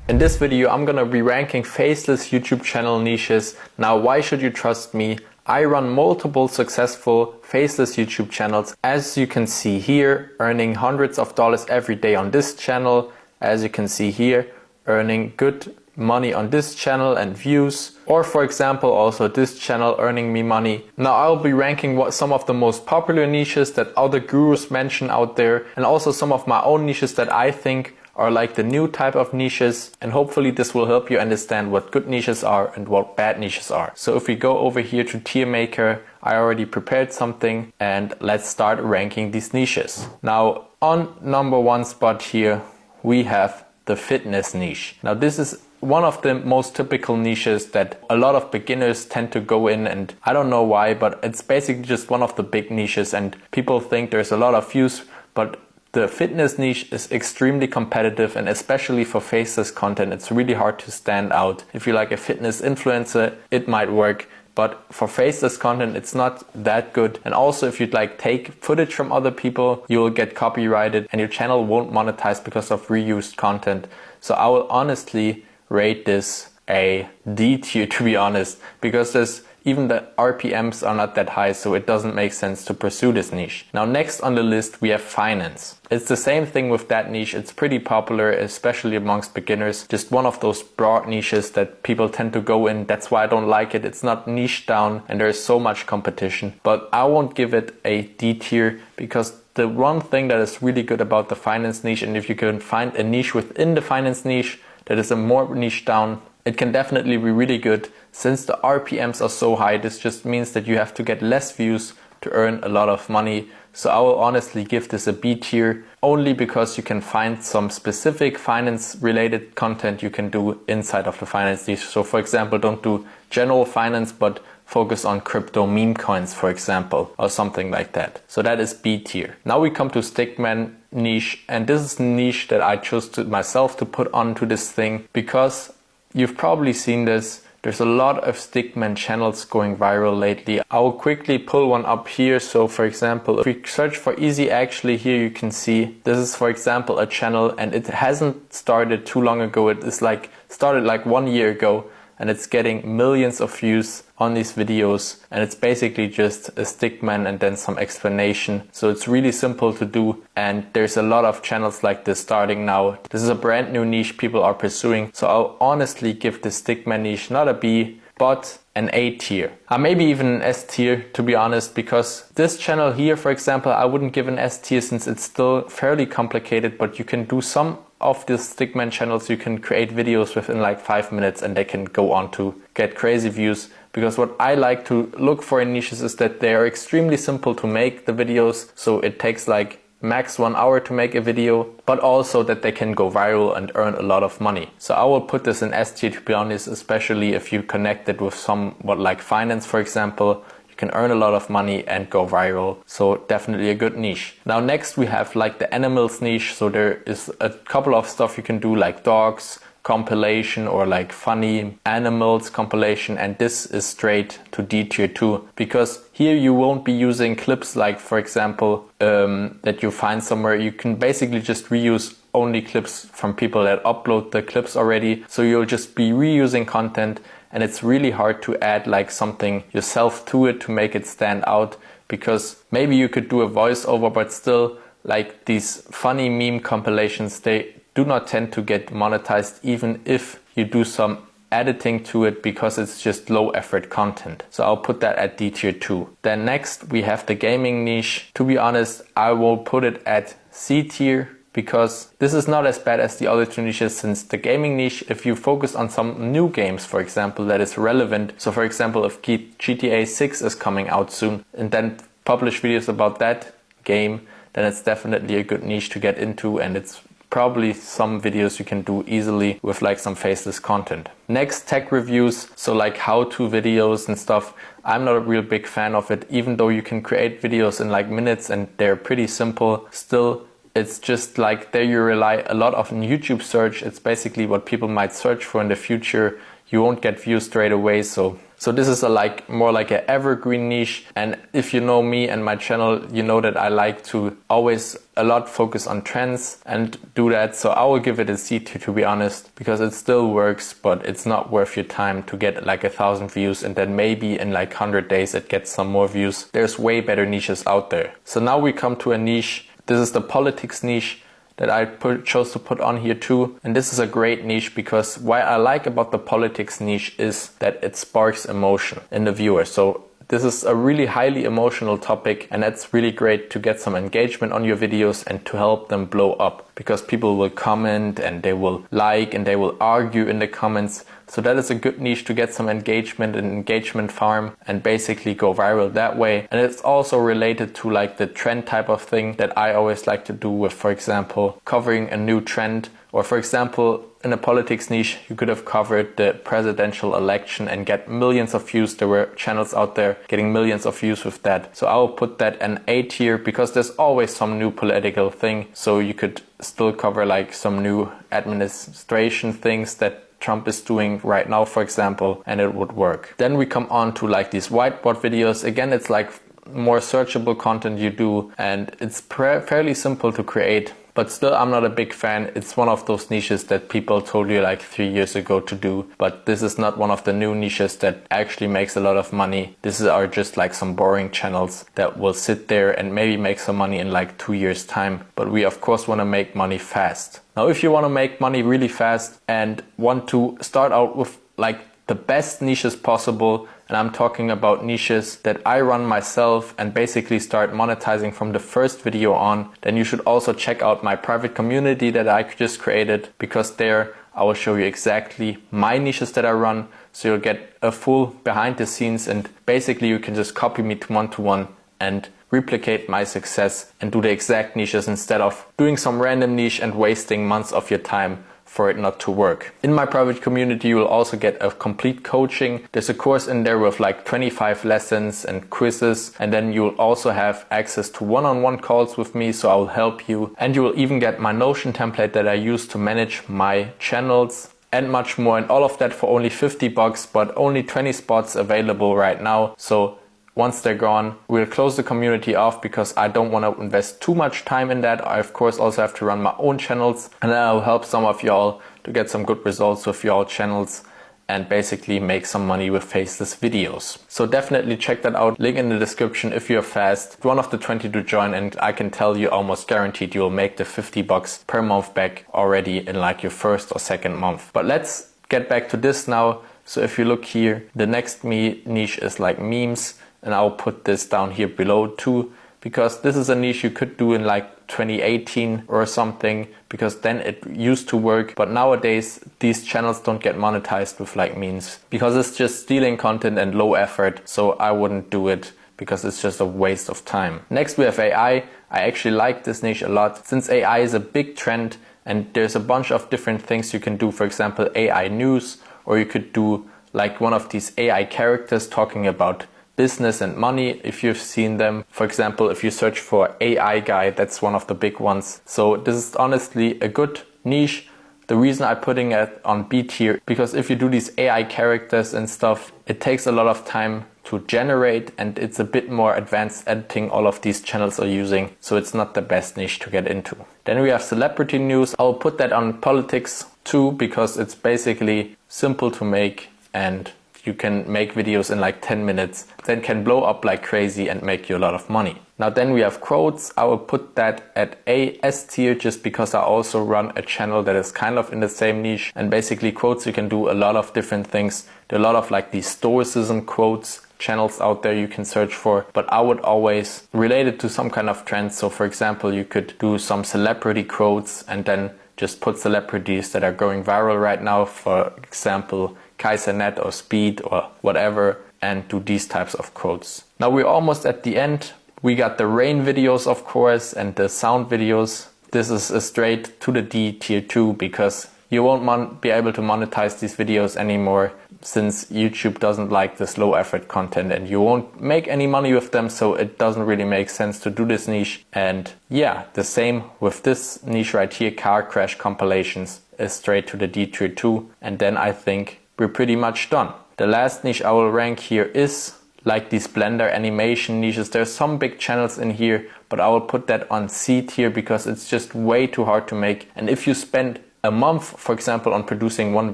In this video, I'm gonna be ranking faceless YouTube channel niches. Now, why should you trust me? I run multiple successful faceless YouTube channels, as you can see here, earning hundreds of dollars every day on this channel. As you can see here, earning good money on this channel and views, or for example also this channel earning me money. Now I'll be ranking some of the most popular niches that other gurus mention out there, and also some of my own niches that I think are like the new type of niches, and hopefully this will help you understand what good niches are and what bad niches are. So if we go over here to tier maker, I already prepared something, and let's start ranking these niches. Now on number one spot here we have the fitness niche. Now this is one of the most typical niches that a lot of beginners tend to go in, and I don't know why, but it's basically just one of the big niches and people think there's a lot of views, but the fitness niche is extremely competitive, and especially for faceless content, it's really hard to stand out. If you're like a fitness influencer, it might work, but for faceless content, it's not that good. And also if you'd like take footage from other people, you'll get copyrighted and your channel won't monetize because of reused content. So I will honestly rate this a D tier, to be honest, because even the RPMs are not that high, so it doesn't make sense to pursue this niche. Now next on the list we have finance. It's the same thing with that niche. It's pretty popular, especially amongst beginners. Just one of those broad niches that people tend to go in. That's why I don't like it. It's not niche down and there's so much competition. But I won't give it a D tier, because the one thing that is really good about the finance niche, and if you can find a niche within the finance niche that is a more niche down, it can definitely be really good. Since the RPMs are so high, this just means that you have to get less views to earn a lot of money. So I will honestly give this a B tier, only because you can find some specific finance related content you can do inside of the finance niche. So for example, don't do general finance, but focus on crypto meme coins, for example, or something like that. So that is B tier. Now we come to stickman niche, and this is a niche that I chose myself to put onto this thing, because you've probably seen this. There's a lot of stickman channels going viral lately. I will quickly pull one up here. So for example, if we search for easy, actually here you can see this is for example a channel, and it hasn't started too long ago. It is started like 1 year ago, and it's getting millions of views on these videos, and it's basically just a stickman and then some explanation. So it's really simple to do, and there's a lot of channels like this starting now. This is a brand new niche people are pursuing, so I'll honestly give the stickman niche not a B, but an A tier. Maybe even an S tier, to be honest, because this channel here, for example, I wouldn't give an S tier since it's still fairly complicated, but you can do some of these stickman channels, you can create videos within like 5 minutes and they can go on to get crazy views. Because what I like to look for in niches is that they are extremely simple to make the videos, so it takes like max 1 hour to make a video, but also that they can go viral and earn a lot of money. So I will put this in S tier, to be honest, especially if you connect it with somewhat like finance, for example. Can earn a lot of money and go viral, so definitely a good niche. Now next we have like the animals niche. So there is a couple of stuff you can do, like dogs compilation or like funny animals compilation, and this is straight to D tier 2, because here you won't be using clips like for example that you find somewhere. You can basically just reuse only clips from people that upload the clips already, so you'll just be reusing content, and it's really hard to add like something yourself to it to make it stand out, because maybe you could do a voiceover, but still like these funny meme compilations, they do not tend to get monetized even if you do some editing to it, because it's just low effort content. So I'll put that at D tier 2. Then next we have the gaming niche. To be honest, I will put it at C tier, because this is not as bad as the other two niches, since the gaming niche, if you focus on some new games, for example, that is relevant. So for example, if GTA 6 is coming out soon and then publish videos about that game, then it's definitely a good niche to get into, and it's probably some videos you can do easily with like some faceless content. Next, tech reviews, so like how-to videos and stuff. I'm not a real big fan of it, even though you can create videos in like minutes and they're pretty simple. Still, it's just like there you rely a lot on YouTube search. It's basically what people might search for in the future. You won't get views straight away, so So this is more like an evergreen niche. And if you know me and my channel, you know that I like to always a lot focus on trends and do that. So I will give it a C tier, to be honest, because it still works, but it's not worth your time to get like 1,000 views and then maybe in like 100 days it gets some more views. There's way better niches out there. So now we come to a niche. This is the politics niche that I chose to put on here too. And this is a great niche because what I like about the politics niche is that it sparks emotion in the viewer. So this is a really highly emotional topic, and that's really great to get some engagement on your videos and to help them blow up, because people will comment and they will like and they will argue in the comments. So that is a good niche to get some engagement and engagement farm and basically go viral that way. And it's also related to like the trend type of thing that I always like to do with, for example, covering a new trend. Or for example, in a politics niche, you could have covered the presidential election and get millions of views. There were channels out there getting millions of views with that. So I will put that an A tier because there's always some new political thing. So you could still cover like some new administration things that Trump is doing right now, for example, and it would work. Then we come on to like these whiteboard videos. Again, it's like more searchable content you do, and it's fairly simple to create. But still, I'm not a big fan. It's one of those niches that people told you like 3 years ago to do. But this is not one of the new niches that actually makes a lot of money. This are just like some boring channels that will sit there and maybe make some money in like 2 years time. But we of course want to make money fast. Now, if you want to make money really fast and want to start out with like the best niches possible, and I'm talking about niches that I run myself and basically start monetizing from the first video on, then you should also check out my private community that I just created, because there I will show you exactly my niches that I run. So you'll get a full behind the scenes, and basically you can just copy me to one and replicate my success and do the exact niches instead of doing some random niche and wasting months of your time for it not to work. In my private community, you will also get a complete coaching. There's a course in there with like 25 lessons and quizzes, and then you will also have access to one-on-one calls with me, so I will help you. And you will even get my Notion template that I use to manage my channels and much more, and all of that for only $50, but only 20 spots available right now. So once they're gone, we'll close the community off because I don't want to invest too much time in that. I of course also have to run my own channels, and then I'll help some of y'all to get some good results with y'all channels and basically make some money with faceless videos. So definitely check that out. Link in the description if you're fast. One of the 20 to join, and I can tell you almost guaranteed you'll make the $50 per month back already in like your first or second month. But let's get back to this now. So if you look here, the next niche is like memes. And I'll put this down here below too, because this is a niche you could do in like 2018 or something, because then it used to work. But nowadays these channels don't get monetized with like memes because it's just stealing content and low effort. So I wouldn't do it because it's just a waste of time. Next we have AI. I actually like this niche a lot since AI is a big trend and there's a bunch of different things you can do. For example, AI news, or you could do like one of these AI characters talking about business and money, if you've seen them. For example, if you search for AI guy, that's one of the big ones. So this is honestly a good niche. The reason I'm putting it on B tier, because if you do these AI characters and stuff, it takes a lot of time to generate, and it's a bit more advanced editing all of these channels are using. So it's not the best niche to get into. Then we have celebrity news. I'll put that on politics too, because it's basically simple to make and you can make videos in like 10 minutes, then can blow up like crazy and make you a lot of money. Now then we have quotes. I will put that at S tier just because I also run a channel that is kind of in the same niche, and basically quotes you can do a lot of different things. There are a lot of like these stoicism quotes channels out there you can search for, but I would always relate it to some kind of trend. So for example, you could do some celebrity quotes and then just put celebrities that are going viral right now, for example Kaisernet or Speed or whatever, and do these types of quotes. Now we're almost at the end. We got the rain videos of course and the sound videos. This is a straight to the D tier 2 because you won't be able to monetize these videos anymore since YouTube doesn't like this low effort content, and you won't make any money with them, so it doesn't really make sense to do this niche. And yeah, the same with this niche right here, car crash compilations, is straight to the D tier 2, and then I think we're pretty much done. The last niche I will rank here is like these Blender animation niches. There's some big channels in here, but I will put that on C tier because it's just way too hard to make. And if you spend a month, for example, on producing one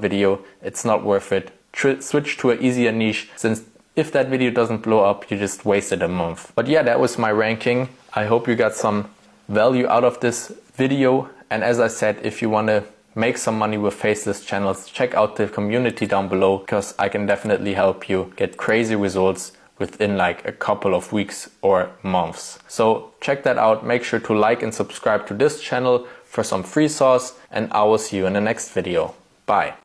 video, it's not worth it. Switch to an easier niche, since if that video doesn't blow up, you just wasted a month. But yeah, that was my ranking. I hope you got some value out of this video. And as I said, if you want to make some money with faceless channels, check out the community down below, because I can definitely help you get crazy results within like a couple of weeks or months. So check that out. Make sure to like and subscribe to this channel for some free sauce, and I will see you in the next video. Bye.